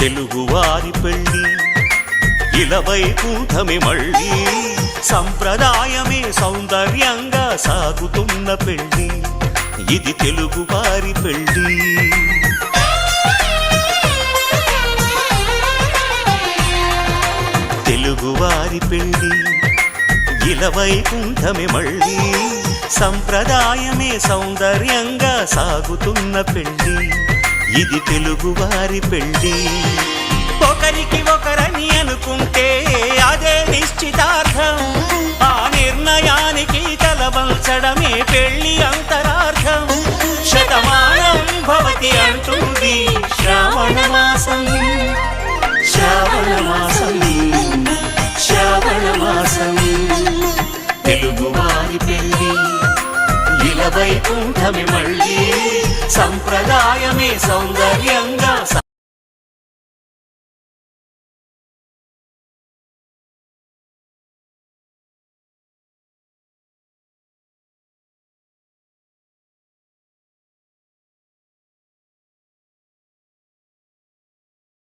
తెలుగువారి పెళ్ళి ఇలవైకుంఠమే మళ్ళీ సంప్రదాయమే సౌందర్యంగా సాగుతున్న పెళ్ళి ఇది తెలుగువారి పెళ్ళి తెలుగువారి పెళ్ళి ఇలవైకుంఠమే మళ్ళీ సంప్రదాయమే సౌందర్యంగా సాగుతున్న పెళ్ళి ఇది తెలుగువారి పెళ్ళి ఒకరికి ఒకరని అనుకుంటే అదే నిశ్చితార్థం ఆ నిర్ణయానికి తలవంచడమే పెళ్ళి అంతరార్థం శతమానం భవతి అంటుంది శ్రావణ మాసం శ్రావణ మాసం శ్రావణ మాసం తెలుగువారి పెళ్ళి ఇలవైకుంఠమే మళ్ళీ సంప్రదాయమే సౌందర్యంగా